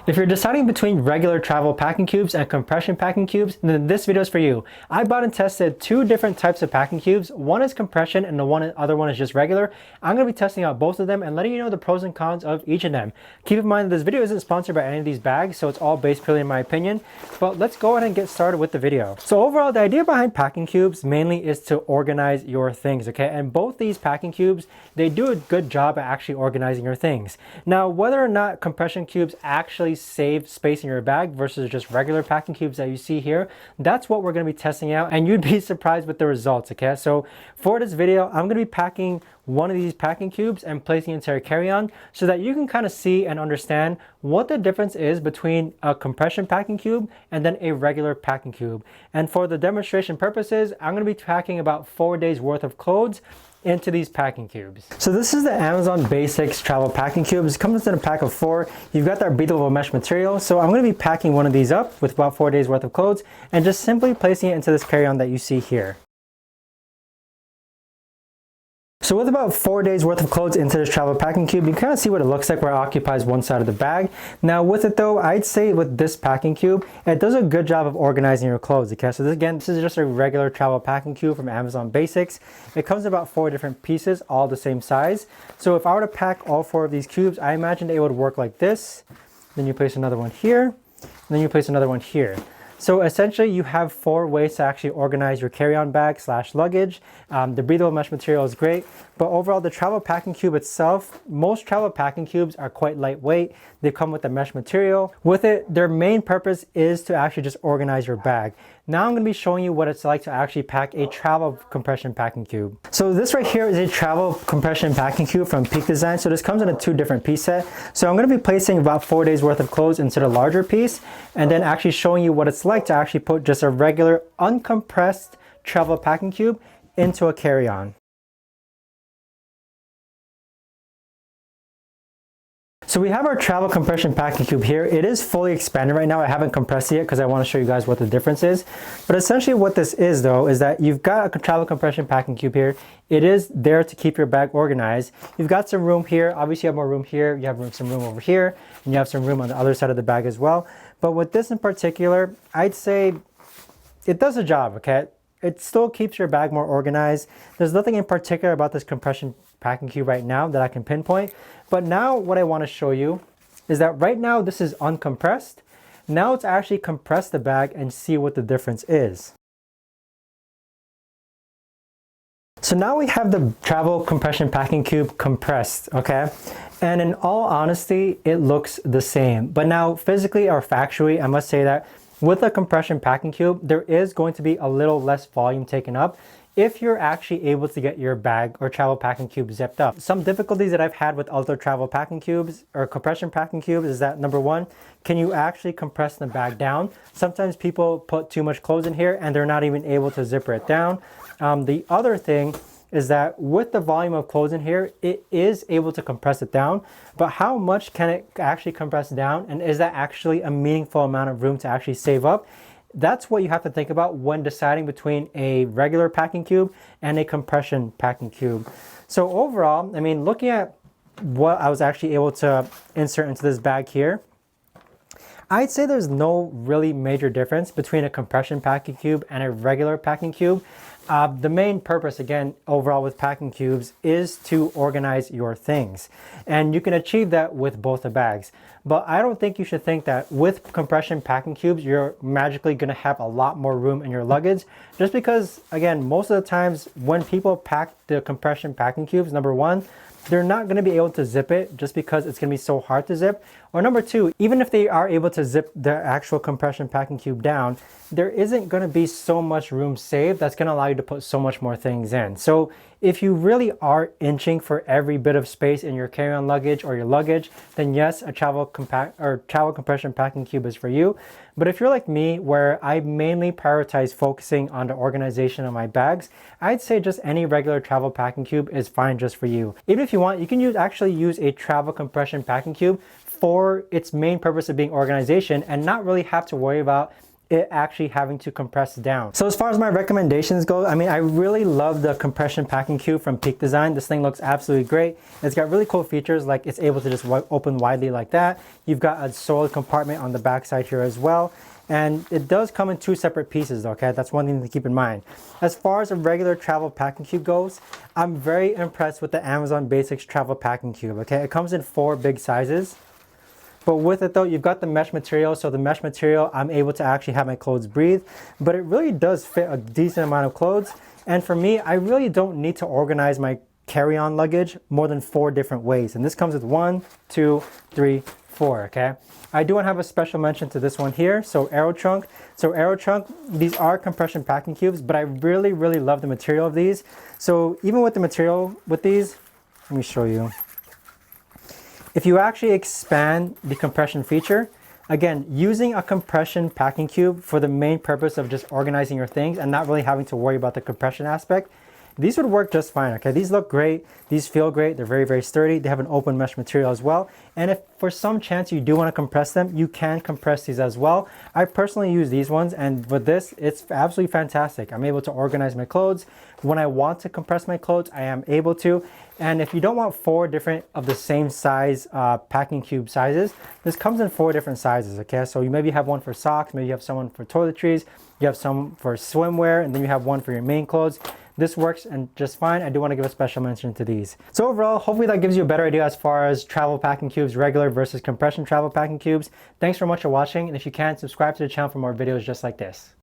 If you're deciding between regular travel packing cubes and compression packing cubes, then this video is for you. I bought and tested two different types of packing cubes. One is compression and the other one is just regular. I'm going to be testing out both of them and letting you know the pros and cons of each of them. Keep in mind that this video isn't sponsored by any of these bags, so it's all based purely in my opinion. But let's go ahead and get started with the video. So overall, the idea behind packing cubes mainly is to organize your things, okay? And both these packing cubes, they do a good job at actually organizing your things. Now, whether or not compression cubes actually save space in your bag versus just regular packing cubes that you see here, that's what we're going to be testing out, and you'd be surprised with the results, okay? So for this video, I'm going to be packing one of these packing cubes and placing it into your carry-on so that you can kind of see and understand what the difference is between a compression packing cube and then a regular packing cube. And for the demonstration purposes, I'm going to be packing about 4 days worth of clothes into these packing cubes. So this is the Amazon Basics travel packing cubes. It comes in a pack of 4. You've got that breathable mesh material. So I'm going to be packing one of these up with about 4 days worth of clothes and just simply placing it into this carry-on that you see here. So with about 4 days worth of clothes into this travel packing cube, you can kind of see what it looks like where it occupies one side of the bag. Now with it though, I'd say with this packing cube, it does a good job of organizing your clothes, okay? So this is just a regular travel packing cube from Amazon Basics. It comes in about 4 different pieces, all the same size. So if I were to pack all 4 of these cubes, I imagine it would work like this. Then you place another one here, and then you place another one here. So essentially you have 4 ways to actually organize your carry-on bag / luggage. The breathable mesh material is great, but overall the travel packing cube itself, most travel packing cubes are quite lightweight. They come with the mesh material. With it, their main purpose is to actually just organize your bag. Now I'm going to be showing you what it's like to actually pack a travel compression packing cube. So this right here is a travel compression packing cube from Peak Design. So this comes in a 2 different piece set. So I'm going to be placing about 4 days worth of clothes into the larger piece and then actually showing you what it's like to actually put just a regular uncompressed travel packing cube into a carry-on. So we have our travel compression packing cube here. It is fully expanded right now. I haven't compressed it yet because I want to show you guys what the difference is. But essentially what this is though, is that you've got a travel compression packing cube here. It is there to keep your bag organized. You've got some room here. Obviously you have more room here. You have some room over here, and you have some room on the other side of the bag as well. But with this in particular, I'd say it does a job, okay? It still keeps your bag more organized. There's nothing in particular about this compression packing cube right now that I can pinpoint. But now what I want to show you is that right now this is uncompressed. Now let's actually compress the bag and see what the difference is. So now we have the travel compression packing cube compressed, okay? And in all honesty, it looks the same. But now physically or factually, I must say that with a compression packing cube, there is going to be a little less volume taken up if you're actually able to get your bag or travel packing cube zipped up. Some difficulties that I've had with other travel packing cubes or compression packing cubes is that number 1, can you actually compress the bag down? Sometimes people put too much clothes in here and they're not even able to zipper it down. The other thing is that with the volume of clothes in here, it is able to compress it down, but how much can it actually compress down? And is that actually a meaningful amount of room to actually save up? That's what you have to think about when deciding between a regular packing cube and a compression packing cube. So overall, I mean, looking at what I was actually able to insert into this bag here, I'd say there's no really major difference between a compression packing cube and a regular packing cube. The main purpose, again, overall with packing cubes is to organize your things. And you can achieve that with both the bags. But I don't think you should think that with compression packing cubes, you're magically going to have a lot more room in your luggage. Just because, again, most of the times when people pack the compression packing cubes, number 1, they're not going to be able to zip it just because it's going to be so hard to zip. Or number 2, even if they are able to zip the actual compression packing cube down, there isn't going to be so much room saved that's going to allow you to put so much more things in. So if you really are inching for every bit of space in your carry-on luggage or your luggage, then yes, a travel compression packing cube is for you. But if you're like me, where I mainly prioritize focusing on the organization of my bags, I'd say just any regular travel packing cube is fine just for you. Even if you want, you can actually use a travel compression packing cube for its main purpose of being organization and not really have to worry about it actually having to compress down. So as far as my recommendations go, I mean, I really love the compression packing cube from Peak Design. This thing looks absolutely great. It's got really cool features, like it's able to just open widely like that. You've got a solid compartment on the back side here as well. And it does come in 2 separate pieces, okay? That's one thing to keep in mind. As far as a regular travel packing cube goes, I'm very impressed with the Amazon Basics travel packing cube, okay? It comes in 4 big sizes. But with it though, you've got the mesh material. So the mesh material, I'm able to actually have my clothes breathe, but it really does fit a decent amount of clothes. And for me, I really don't need to organize my carry-on luggage more than 4 different ways. And this comes with 1, 2, 3, 4, okay? I do want to have a special mention to this one here. So AeroTrunk. So AeroTrunk, these are compression packing cubes, but I really, really love the material of these. So even with the material with these, let me show you. If you actually expand the compression feature, again, using a compression packing cube for the main purpose of just organizing your things and not really having to worry about the compression aspect, these would work just fine, okay? These look great, these feel great, they're very, very sturdy. They have an open mesh material as well. And if for some chance you do want to compress them, you can compress these as well. I personally use these ones, and with this, it's absolutely fantastic. I'm able to organize my clothes. When I want to compress my clothes, I am able to. And if you don't want 4 different of the same size packing cube sizes, this comes in 4 different sizes, okay? So you maybe have one for socks, maybe you have someone for toiletries, you have some for swimwear, and then you have one for your main clothes. This works and just fine. I do want to give a special mention to these. So overall, hopefully that gives you a better idea as far as travel packing cubes, regular versus compression travel packing cubes. Thanks so much for watching, and if you can, subscribe to the channel for more videos just like this.